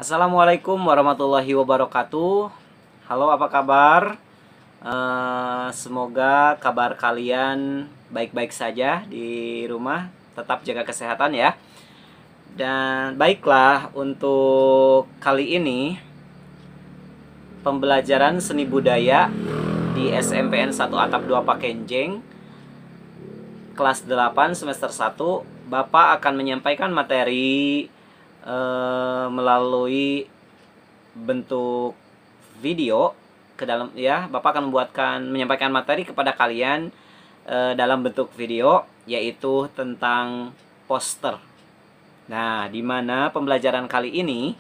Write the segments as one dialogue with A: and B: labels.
A: Assalamualaikum warahmatullahi wabarakatuh. Halo, apa kabar? Semoga kabar kalian baik-baik saja di rumah. Tetap jaga kesehatan ya. Dan baiklah, untuk kali ini pembelajaran seni budaya di SMPN 1 Atap 2 Pakenjeng kelas 8 semester 1, Bapak akan menyampaikan materi melalui bentuk video ke dalam ya. Bapak akan menyampaikan materi kepada kalian dalam bentuk video, yaitu tentang poster. Nah, di mana pembelajaran kali ini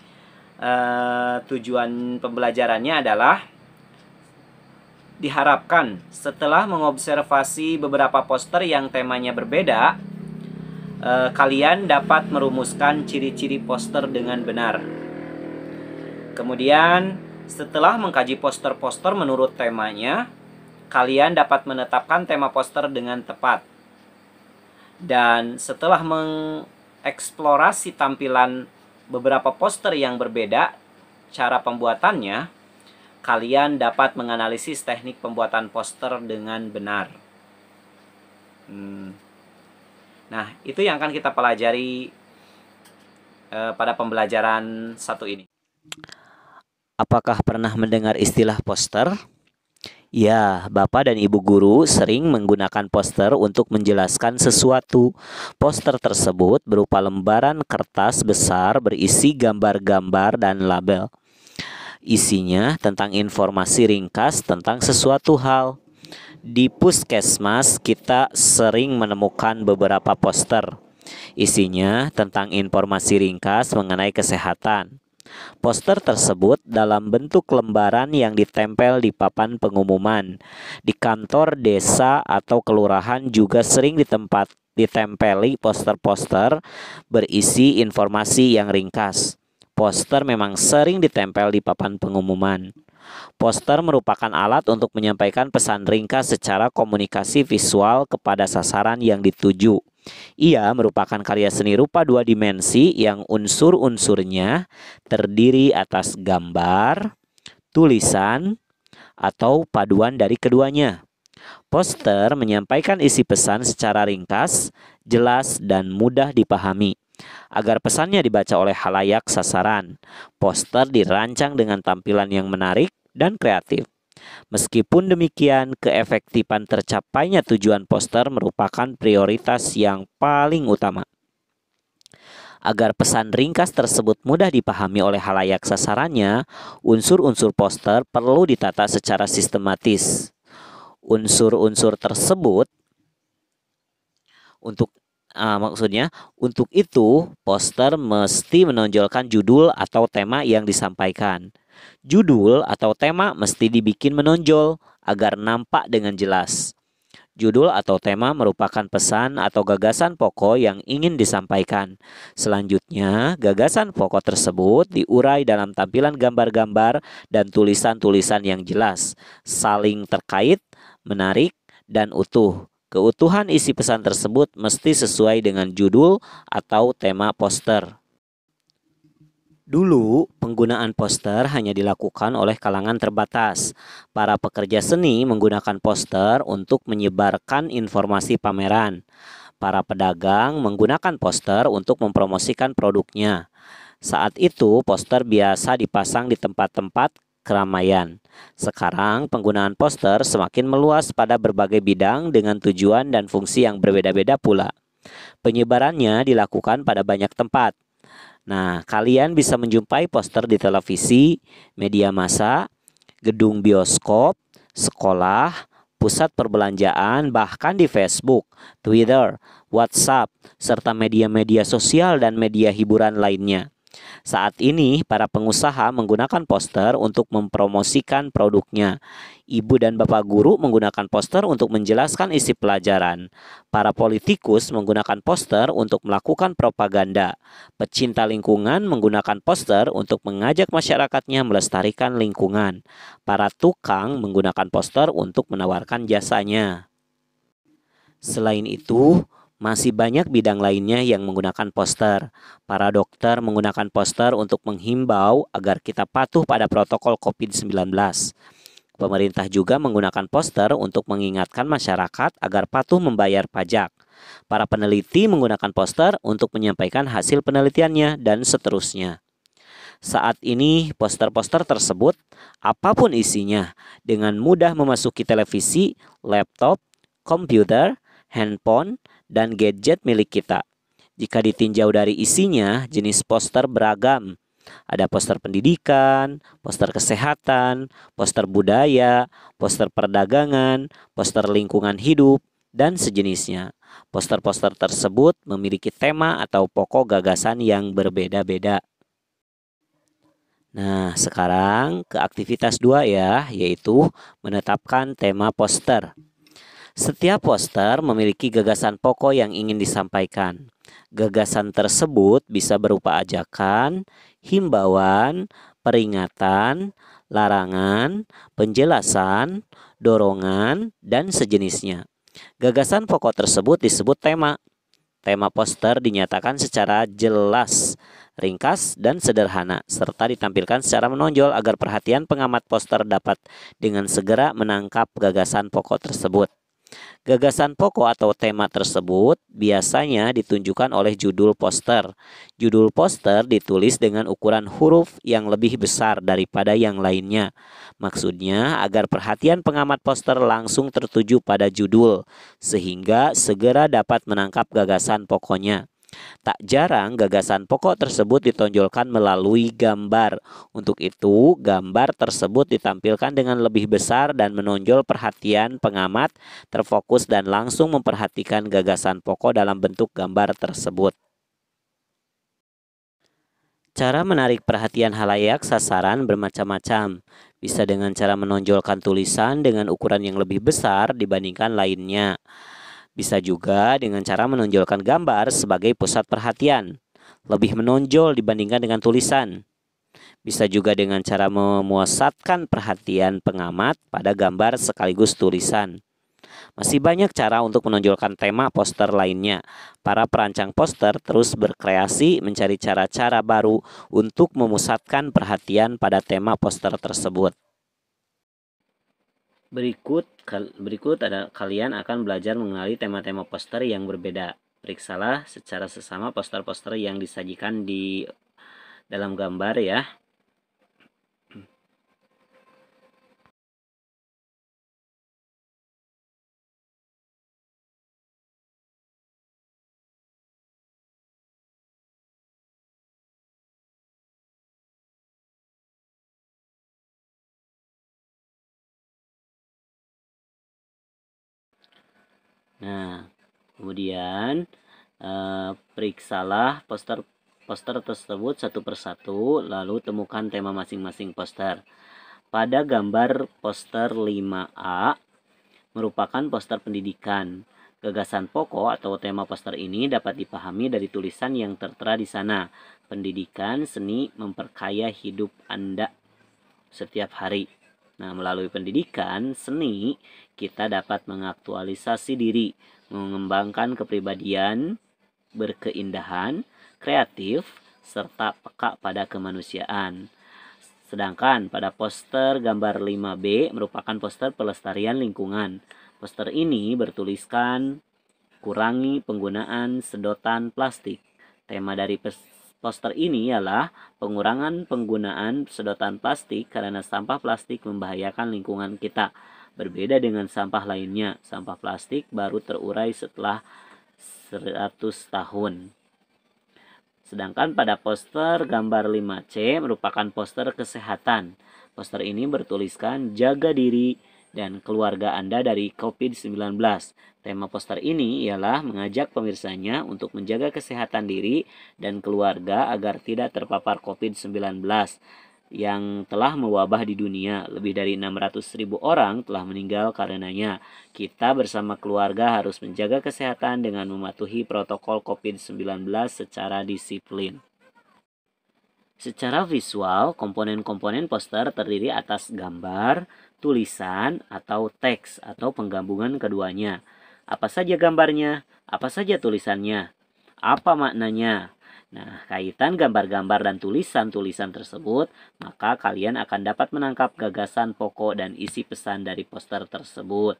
A: tujuan pembelajarannya adalah diharapkan setelah mengobservasi beberapa poster yang temanya berbeda, kalian dapat merumuskan ciri-ciri poster dengan benar. Kemudian, setelah mengkaji poster-poster menurut temanya, kalian dapat menetapkan tema poster dengan tepat. Dan setelah mengeksplorasi tampilan beberapa poster yang berbeda, cara pembuatannya, kalian dapat menganalisis teknik pembuatan poster dengan benar. Nah, itu yang akan kita pelajari pada pembelajaran satu ini. Apakah pernah mendengar istilah poster? Ya, Bapak dan Ibu guru sering menggunakan poster untuk menjelaskan sesuatu. Poster tersebut berupa lembaran kertas besar berisi gambar-gambar dan label. Isinya tentang informasi ringkas tentang sesuatu hal. Di puskesmas kita sering menemukan beberapa poster. Isinya tentang informasi ringkas mengenai kesehatan. Poster tersebut dalam bentuk lembaran yang ditempel di papan pengumuman. Di kantor desa atau kelurahan juga sering ditempeli poster-poster berisi informasi yang ringkas. Poster memang sering ditempel di papan pengumuman. Poster merupakan alat untuk menyampaikan pesan ringkas secara komunikasi visual kepada sasaran yang dituju. Ia merupakan karya seni rupa dua dimensi yang unsur-unsurnya terdiri atas gambar, tulisan, atau paduan dari keduanya. Poster menyampaikan isi pesan secara ringkas, jelas, dan mudah dipahami. Agar pesannya dibaca oleh khalayak sasaran, poster dirancang dengan tampilan yang menarik dan kreatif. Meskipun demikian, keefektifan tercapainya tujuan poster merupakan prioritas yang paling utama. Agar pesan ringkas tersebut mudah dipahami oleh khalayak sasarannya, unsur-unsur poster perlu ditata secara sistematis. Unsur-unsur tersebut Untuk itu, poster mesti menonjolkan judul atau tema yang disampaikan. Judul atau tema mesti dibikin menonjol agar nampak dengan jelas. Judul atau tema merupakan pesan atau gagasan pokok yang ingin disampaikan. Selanjutnya, gagasan pokok tersebut diurai dalam tampilan gambar-gambar dan tulisan-tulisan yang jelas, saling terkait, menarik, dan utuh. Keutuhan isi pesan tersebut mesti sesuai dengan judul atau tema poster. Dulu, penggunaan poster hanya dilakukan oleh kalangan terbatas. Para pekerja seni menggunakan poster untuk menyebarkan informasi pameran. Para pedagang menggunakan poster untuk mempromosikan produknya. Saat itu, poster biasa dipasang di tempat-tempat keramaian. Sekarang penggunaan poster semakin meluas pada berbagai bidang dengan tujuan dan fungsi yang berbeda-beda pula. Penyebarannya dilakukan pada banyak tempat. Nah, kalian bisa menjumpai poster di televisi, media massa, gedung bioskop, sekolah, pusat perbelanjaan, bahkan di Facebook, Twitter, WhatsApp, serta media-media sosial dan media hiburan lainnya. Saat ini, para pengusaha menggunakan poster untuk mempromosikan produknya. Ibu dan bapak guru menggunakan poster untuk menjelaskan isi pelajaran. Para politikus menggunakan poster untuk melakukan propaganda. Pecinta lingkungan menggunakan poster untuk mengajak masyarakatnya melestarikan lingkungan. Para tukang menggunakan poster untuk menawarkan jasanya. Selain itu, Masih banyak bidang lainnya yang menggunakan poster. Para dokter menggunakan poster untuk menghimbau agar kita patuh pada protokol COVID-19. Pemerintah juga menggunakan poster untuk mengingatkan masyarakat agar patuh membayar pajak. Para peneliti menggunakan poster untuk menyampaikan hasil penelitiannya dan seterusnya. Saat ini, poster-poster tersebut, apapun isinya, dengan mudah memasuki televisi, laptop, komputer, handphone, dan gadget milik kita. Jika ditinjau dari isinya, jenis poster beragam. Ada poster pendidikan, poster kesehatan, poster budaya, poster perdagangan, poster lingkungan hidup, dan sejenisnya. Poster-poster tersebut memiliki tema atau pokok gagasan yang berbeda-beda. Nah, sekarang ke aktivitas 2 ya, yaitu menetapkan tema poster. Setiap poster memiliki gagasan pokok yang ingin disampaikan. Gagasan tersebut bisa berupa ajakan, himbauan, peringatan, larangan, penjelasan, dorongan, dan sejenisnya. Gagasan pokok tersebut disebut tema. Tema poster dinyatakan secara jelas, ringkas, dan sederhana, serta ditampilkan secara menonjol agar perhatian pengamat poster dapat dengan segera menangkap gagasan pokok tersebut. Gagasan pokok atau tema tersebut biasanya ditunjukkan oleh judul poster. Judul poster ditulis dengan ukuran huruf yang lebih besar daripada yang lainnya. Maksudnya agar perhatian pengamat poster langsung tertuju pada judul, sehingga segera dapat menangkap gagasan pokoknya. Tak jarang gagasan pokok tersebut ditonjolkan melalui gambar. Untuk itu, gambar tersebut ditampilkan dengan lebih besar dan menonjol perhatian pengamat, terfokus dan langsung memperhatikan gagasan pokok dalam bentuk gambar tersebut. Cara menarik perhatian halayak sasaran bermacam-macam. Bisa dengan cara menonjolkan tulisan dengan ukuran yang lebih besar dibandingkan lainnya. Bisa juga dengan cara menonjolkan gambar sebagai pusat perhatian, lebih menonjol dibandingkan dengan tulisan. Bisa juga dengan cara memusatkan perhatian pengamat pada gambar sekaligus tulisan. Masih banyak cara untuk menonjolkan tema poster lainnya. Para perancang poster terus berkreasi mencari cara-cara baru untuk memusatkan perhatian pada tema poster tersebut. Berikut ada kalian akan belajar mengenali tema-tema poster yang berbeda. Periksalah secara sesama poster-poster yang disajikan di dalam gambar ya. Nah, kemudian periksalah poster tersebut satu persatu, lalu temukan tema masing-masing poster. Pada gambar poster 5A merupakan poster pendidikan. Gagasan pokok atau tema poster ini dapat dipahami dari tulisan yang tertera di sana. Pendidikan seni memperkaya hidup Anda setiap hari. Nah, melalui pendidikan seni, kita dapat mengaktualisasi diri, mengembangkan kepribadian, berkeindahan, kreatif, serta peka pada kemanusiaan. Sedangkan pada poster gambar 5B merupakan poster pelestarian lingkungan. Poster ini bertuliskan kurangi penggunaan sedotan plastik. Tema dari poster ini ialah pengurangan penggunaan sedotan plastik karena sampah plastik membahayakan lingkungan kita. Berbeda dengan sampah lainnya, sampah plastik baru terurai setelah 100 tahun. Sedangkan pada poster gambar 5C merupakan poster kesehatan. Poster ini bertuliskan jaga diri dan keluarga Anda dari COVID-19. Tema poster ini ialah mengajak pemirsanya untuk menjaga kesehatan diri dan keluarga agar tidak terpapar COVID-19 yang telah mewabah di dunia. Lebih dari 600.000 orang telah meninggal karenanya. Kita bersama keluarga harus menjaga kesehatan dengan mematuhi protokol COVID-19 secara disiplin. Secara visual, komponen-komponen poster terdiri atas gambar, tulisan, atau teks, atau penggabungan keduanya. Apa saja gambarnya? Apa saja tulisannya? Apa maknanya? Nah, kaitan gambar-gambar dan tulisan-tulisan tersebut, maka kalian akan dapat menangkap gagasan pokok dan isi pesan dari poster tersebut.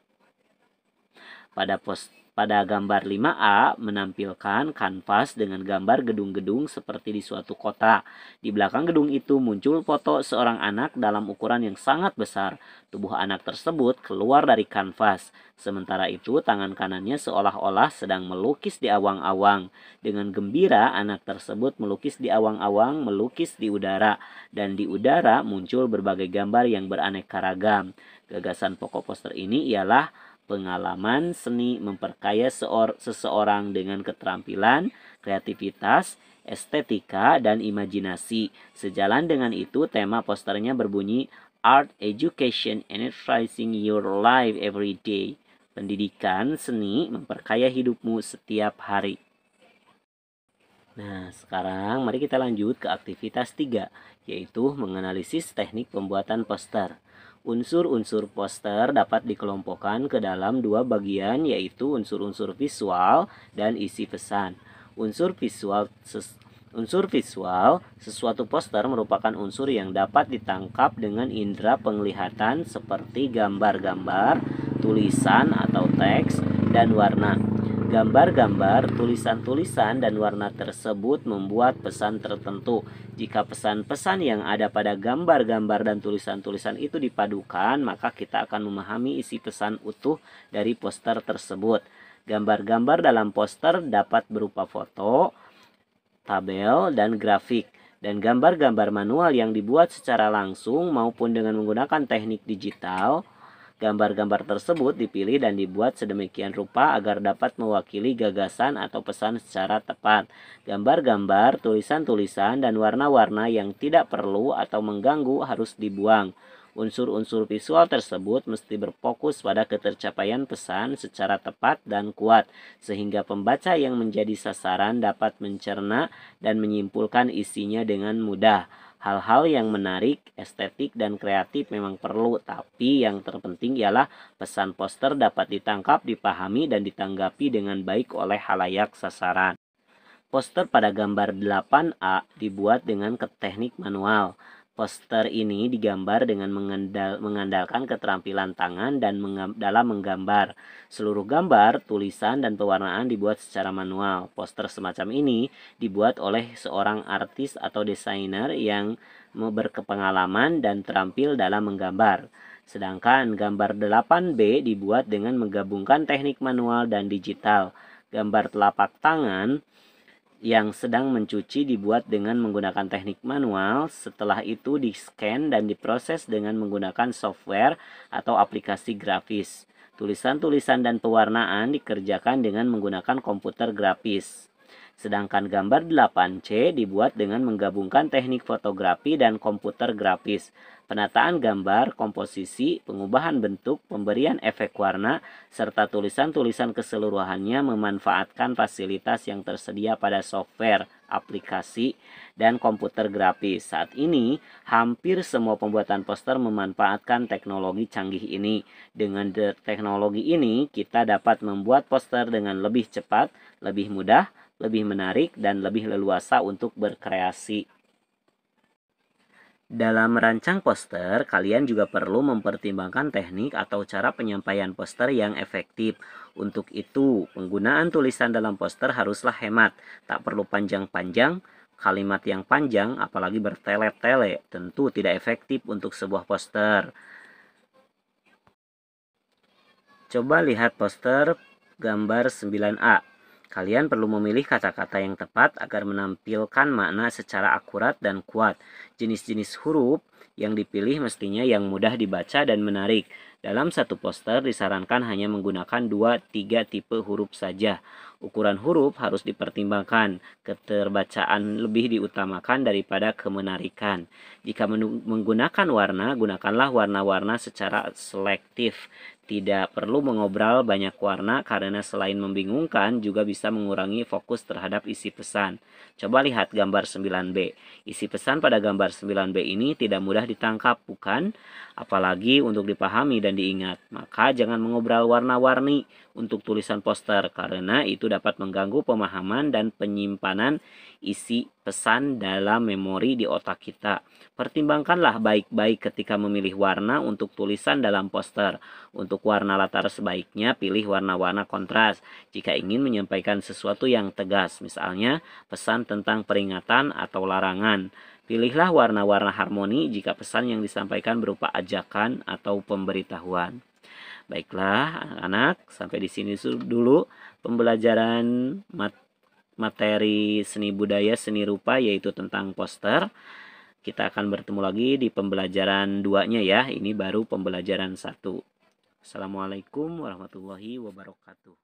A: Pada gambar 5A menampilkan kanvas dengan gambar gedung-gedung seperti di suatu kota. Di belakang gedung itu muncul foto seorang anak dalam ukuran yang sangat besar. Tubuh anak tersebut keluar dari kanvas. Sementara itu tangan kanannya seolah-olah sedang melukis di awang-awang. Dengan gembira anak tersebut melukis di awang-awang, melukis di udara. Dan di udara muncul berbagai gambar yang beraneka ragam. Gagasan pokok poster ini ialah pengalaman seni memperkaya seseorang dengan keterampilan, kreativitas, estetika, dan imajinasi. Sejalan dengan itu, tema posternya berbunyi Art Education Enriching Your Life Every Day. Pendidikan seni memperkaya hidupmu setiap hari. Nah, sekarang mari kita lanjut ke aktivitas 3, yaitu menganalisis teknik pembuatan poster. Unsur-unsur poster dapat dikelompokkan ke dalam dua bagian, yaitu unsur-unsur visual dan isi pesan. Unsur visual, sesuatu poster merupakan unsur yang dapat ditangkap dengan indera penglihatan seperti gambar-gambar, tulisan atau teks, dan warna. Gambar-gambar, tulisan-tulisan, dan warna tersebut membuat pesan tertentu. Jika pesan-pesan yang ada pada gambar-gambar dan tulisan-tulisan itu dipadukan, maka kita akan memahami isi pesan utuh dari poster tersebut. Gambar-gambar dalam poster dapat berupa foto, tabel, dan grafik. Dan gambar-gambar manual yang dibuat secara langsung maupun dengan menggunakan teknik digital. Gambar-gambar tersebut dipilih dan dibuat sedemikian rupa agar dapat mewakili gagasan atau pesan secara tepat. Gambar-gambar, tulisan-tulisan, dan warna-warna yang tidak perlu atau mengganggu harus dibuang. Unsur-unsur visual tersebut mesti berfokus pada ketercapaian pesan secara tepat dan kuat, sehingga pembaca yang menjadi sasaran dapat mencerna dan menyimpulkan isinya dengan mudah. Hal-hal yang menarik, estetik, dan kreatif memang perlu, tapi yang terpenting ialah pesan poster dapat ditangkap, dipahami, dan ditanggapi dengan baik oleh halayak sasaran. Poster pada gambar 8A dibuat dengan teknik manual. Poster ini digambar dengan mengandalkan keterampilan tangan dan dalam menggambar. Seluruh gambar, tulisan, dan pewarnaan dibuat secara manual. Poster semacam ini dibuat oleh seorang artis atau desainer yang berpengalaman dan terampil dalam menggambar. Sedangkan gambar 8B dibuat dengan menggabungkan teknik manual dan digital. Gambar telapak tangan yang sedang mencuci dibuat dengan menggunakan teknik manual, setelah itu di-scan dan diproses dengan menggunakan software atau aplikasi grafis. Tulisan-tulisan dan pewarnaan dikerjakan dengan menggunakan komputer grafis. Sedangkan gambar 8C dibuat dengan menggabungkan teknik fotografi dan komputer grafis. Penataan gambar, komposisi, pengubahan bentuk, pemberian efek warna, serta tulisan-tulisan keseluruhannya memanfaatkan fasilitas yang tersedia pada software, aplikasi, dan komputer grafis. Saat ini, hampir semua pembuatan poster memanfaatkan teknologi canggih ini. Dengan teknologi ini, kita dapat membuat poster dengan lebih cepat, lebih mudah, lebih menarik, dan lebih leluasa untuk berkreasi. Dalam merancang poster, kalian juga perlu mempertimbangkan teknik atau cara penyampaian poster yang efektif. Untuk itu, penggunaan tulisan dalam poster haruslah hemat, tak perlu panjang-panjang. Kalimat yang panjang, apalagi bertele-tele, tentu tidak efektif untuk sebuah poster. Coba lihat poster gambar 9A. Kalian perlu memilih kata-kata yang tepat agar menampilkan makna secara akurat dan kuat. Jenis-jenis huruf yang dipilih mestinya yang mudah dibaca dan menarik. Dalam satu poster disarankan hanya menggunakan 2-3 tipe huruf saja. Ukuran huruf harus dipertimbangkan. Keterbacaan lebih diutamakan daripada kemenarikan. Jika menggunakan warna, gunakanlah warna-warna secara selektif. Tidak perlu mengobral banyak warna karena selain membingungkan juga bisa mengurangi fokus terhadap isi pesan. Coba lihat gambar 9B. Isi pesan pada gambar 9B ini tidak mudah ditangkap, bukan? Apalagi untuk dipahami dan dan diingat. Maka jangan mengobrol warna-warni untuk tulisan poster karena itu dapat mengganggu pemahaman dan penyimpanan isi pesan dalam memori di otak kita. Pertimbangkanlah baik-baik ketika memilih warna untuk tulisan dalam poster. Untuk warna latar sebaiknya pilih warna-warna kontras jika ingin menyampaikan sesuatu yang tegas, misalnya pesan tentang peringatan atau larangan. Pilihlah warna-warna harmoni jika pesan yang disampaikan berupa ajakan atau pemberitahuan. Baiklah, anak-anak, sampai di sini dulu pembelajaran materi seni budaya seni rupa yaitu tentang poster. Kita akan bertemu lagi di pembelajaran 2-nya ya. Ini baru pembelajaran 1. Assalamualaikum warahmatullahi wabarakatuh.